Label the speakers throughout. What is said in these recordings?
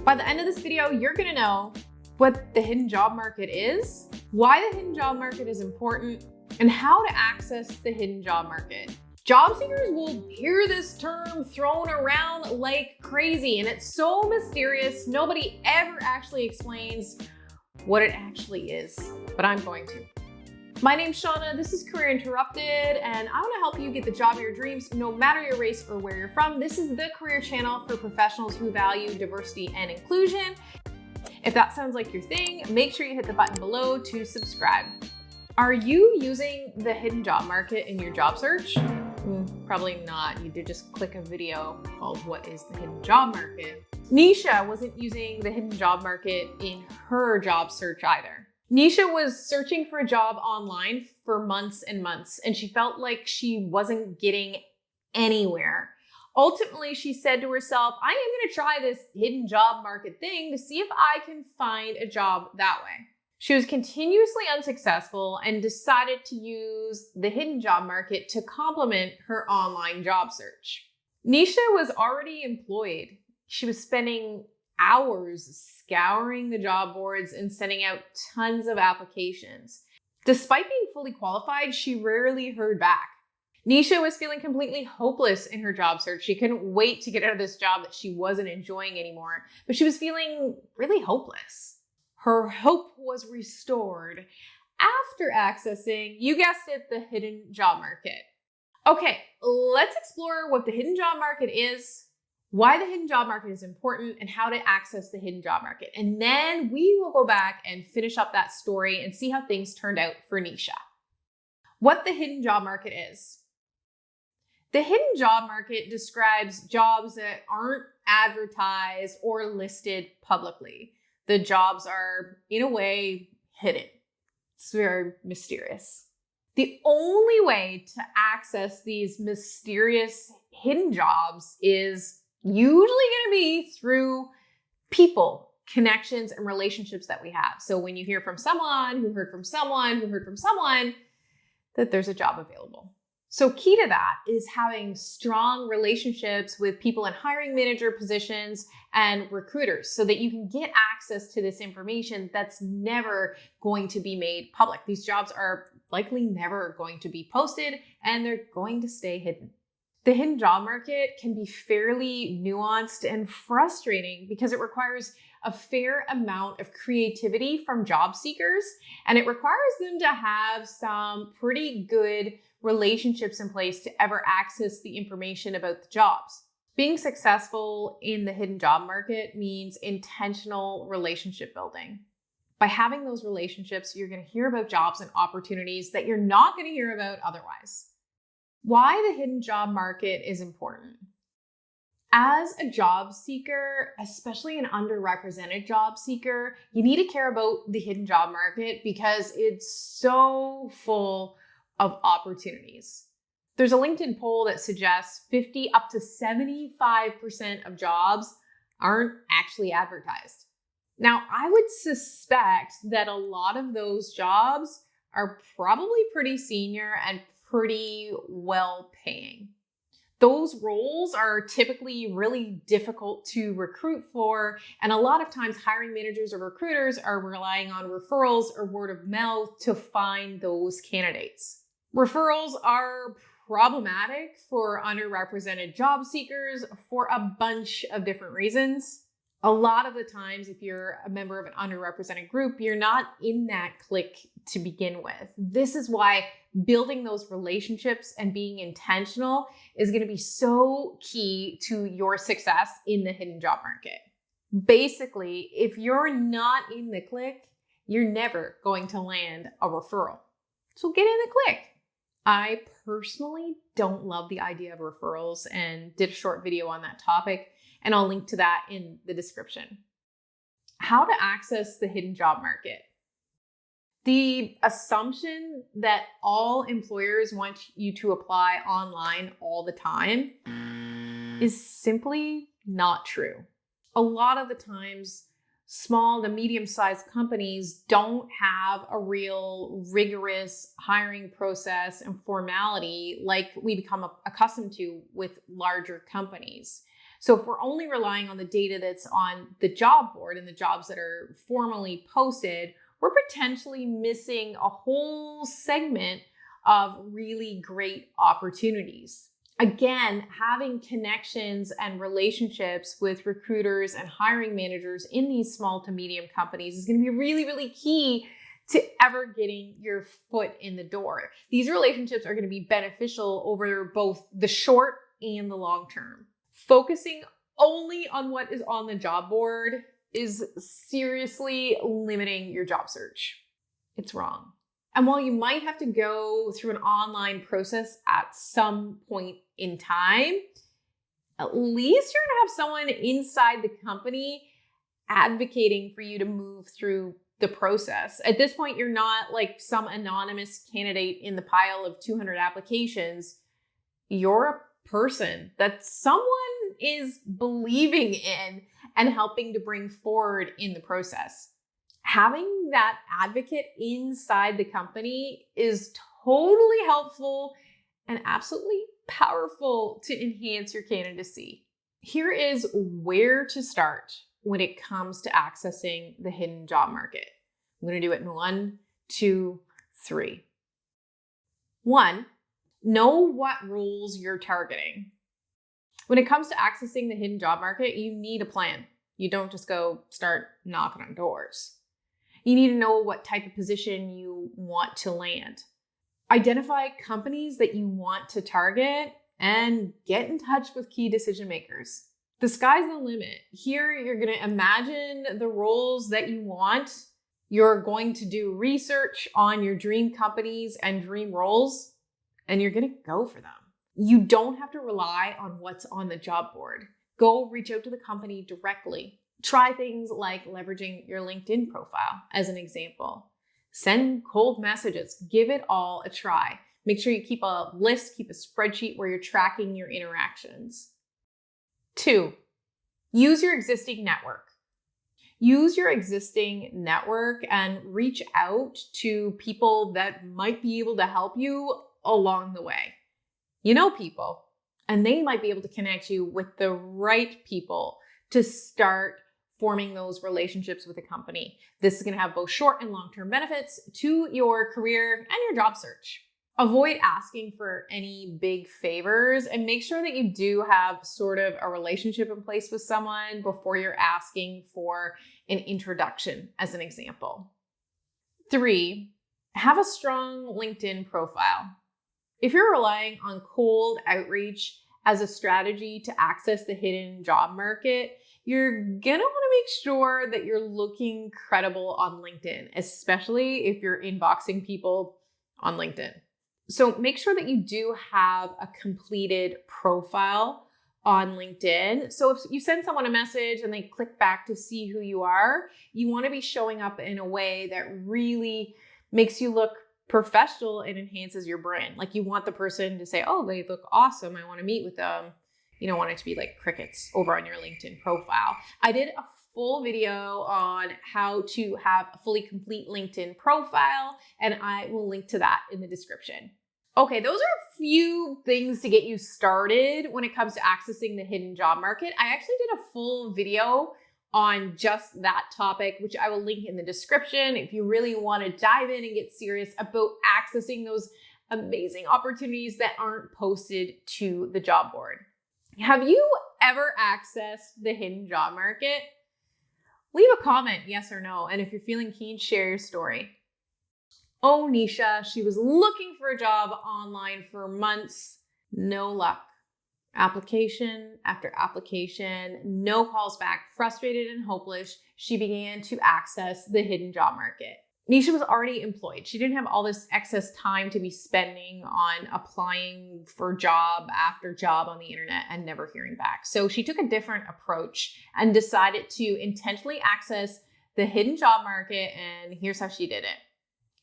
Speaker 1: By the end of this video, you're gonna know what the hidden job market is, why the hidden job market is important, and how to access the hidden job market. Job seekers will hear this term thrown around like crazy, and it's so mysterious, nobody ever actually explains what it actually is, but I'm going to. My name's Shauna, this is Career Interrupted, and I want to help you get the job of your dreams no matter your race or where you're from. This is the career channel for professionals who value diversity and inclusion. If that sounds like your thing, make sure you hit the button below to subscribe. Are you using the hidden job market in your job search? Probably not. You did just click a video called What is the Hidden Job Market? Nisha wasn't using the hidden job market in her job search either. Nisha was searching for a job online for months and months, and she felt like she wasn't getting anywhere. Ultimately, she said to herself, I am going to try this hidden job market thing to see if I can find a job that way. She was continuously unsuccessful and decided to use the hidden job market to complement her online job search. Nisha was already employed. She was spending hours scouring the job boards and sending out tons of applications. Despite being fully qualified, she rarely heard back. Nisha was feeling completely hopeless in her job search. She couldn't wait to get out of this job that she wasn't enjoying anymore, but she was feeling really hopeless. Her hope was restored after accessing, you guessed it, the hidden job market. Okay, let's explore what the hidden job market is, why the hidden job market is important, and how to access the hidden job market. And then we will go back and finish up that story and see how things turned out for Nisha. What the hidden job market is. The hidden job market describes jobs that aren't advertised or listed publicly. The jobs are, in a way, hidden. It's very mysterious. The only way to access these mysterious hidden jobs is usually going to be through people, connections, and relationships that we have. So when you hear from someone who heard from someone who heard from someone that there's a job available. So key to that is having strong relationships with people in hiring manager positions and recruiters so that you can get access to this information that's never going to be made public. These jobs are likely never going to be posted and they're going to stay hidden. The hidden job market can be fairly nuanced and frustrating because it requires a fair amount of creativity from job seekers, and it requires them to have some pretty good relationships in place to ever access the information about the jobs. Being successful in the hidden job market means intentional relationship building. By having those relationships, you're going to hear about jobs and opportunities that you're not going to hear about otherwise. Why the hidden job market is important. As a job seeker, especially an underrepresented job seeker, you need to care about the hidden job market because it's so full of opportunities. There's a LinkedIn poll that suggests 50 up to 75% of jobs aren't actually advertised. Now, I would suspect that a lot of those jobs are probably pretty senior and pretty well paying. Those roles are typically really difficult to recruit for, and a lot of times hiring managers or recruiters are relying on referrals or word of mouth to find those candidates. Referrals are problematic for underrepresented job seekers for a bunch of different reasons. A lot of the times, if you're a member of an underrepresented group, you're not in that clique to begin with. This is why building those relationships and being intentional is going to be so key to your success in the hidden job market. Basically, if you're not in the clique, you're never going to land a referral. So get in the clique. I personally don't love the idea of referrals and did a short video on that topic, and I'll link to that in the description. How to access the hidden job market. The assumption that all employers want you to apply online all the time is simply not true. A lot of the times, small to medium-sized companies don't have a real rigorous hiring process and formality like we become accustomed to with larger companies. So if we're only relying on the data that's on the job board and the jobs that are formally posted, we're potentially missing a whole segment of really great opportunities. Again, having connections and relationships with recruiters and hiring managers in these small to medium companies is going to be really, really key to ever getting your foot in the door. These relationships are going to be beneficial over both the short and the long term. Focusing only on what is on the job board is seriously limiting your job search. It's wrong. And while you might have to go through an online process at some point in time, at least you're going to have someone inside the company advocating for you to move through the process. At this point, you're not like some anonymous candidate in the pile of 200 applications. You're a person that someone is believing in and helping to bring forward in the process. Having that advocate inside the company is totally helpful and absolutely powerful to enhance your candidacy. Here is where to start when it comes to accessing the hidden job market. I'm going to do it in 1, 2, 3. 1, know what roles you're targeting. When it comes to accessing the hidden job market, you need a plan. You don't just go start knocking on doors. You need to know what type of position you want to land. Identify companies that you want to target and get in touch with key decision makers. The sky's the limit. Here, you're going to imagine the roles that you want. You're going to do research on your dream companies and dream roles, and you're going to go for them. You don't have to rely on what's on the job board. Go reach out to the company directly. Try things like leveraging your LinkedIn profile as an example. Send cold messages. Give it all a try. Make sure you keep a list, keep a spreadsheet where you're tracking your interactions. 2, use your existing network. Use your existing network and reach out to people that might be able to help you along the way. You know people, and they might be able to connect you with the right people to start forming those relationships with a company. This is going to have both short and long-term benefits to your career and your job search. Avoid asking for any big favors and make sure that you do have sort of a relationship in place with someone before you're asking for an introduction, as an example. 3, have a strong LinkedIn profile. If you're relying on cold outreach as a strategy to access the hidden job market, you're gonna want to make sure that you're looking credible on LinkedIn, especially if you're inboxing people on LinkedIn. So make sure that you do have a completed profile on LinkedIn. So if you send someone a message and they click back to see who you are, you want to be showing up in a way that really makes you look professional and enhances your brand. Like you want the person to say, oh, they look awesome. I want to meet with them. You don't want it to be like crickets over on your LinkedIn profile. I did a full video on how to have a fully complete LinkedIn profile, and I will link to that in the description. Okay, those are a few things to get you started when it comes to accessing the hidden job market. I actually did a full video on just that topic, which I will link in the description if you really want to dive in and get serious about accessing those amazing opportunities that aren't posted to the job board. Have you ever accessed the hidden job market? Leave a comment, yes or no, and if you're feeling keen, share your story. Oh, Nisha, she was looking for a job online for months. No luck. Application after application, no calls back. Frustrated and hopeless, she began to access the hidden job market. Nisha was already employed. She didn't have all this excess time to be spending on applying for job after job on the internet and never hearing back. So she took a different approach and decided to intentionally access the hidden job market, and here's how she did it.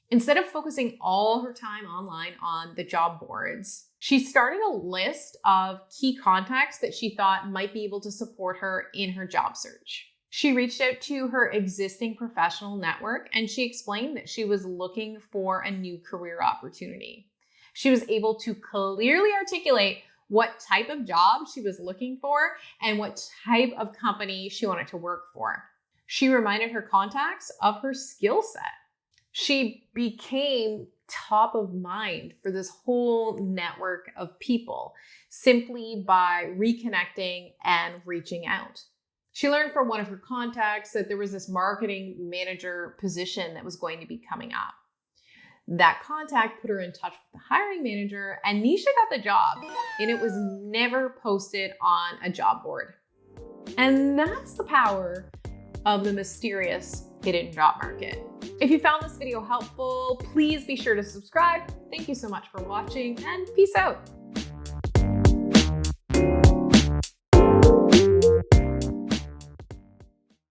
Speaker 1: Instead of focusing all her time online on the job boards, she started a list of key contacts that she thought might be able to support her in her job search. She reached out to her existing professional network and she explained that she was looking for a new career opportunity. She was able to clearly articulate what type of job she was looking for and what type of company she wanted to work for. She reminded her contacts of her skill set. She became top of mind for this whole network of people simply by reconnecting and reaching out. She learned from one of her contacts that there was this marketing manager position that was going to be coming up. That contact put her in touch with the hiring manager, and Nisha got the job, and it was never posted on a job board. And that's the power of the mysterious hidden job market. If you found this video helpful, please be sure to subscribe. Thank you so much for watching, and peace out.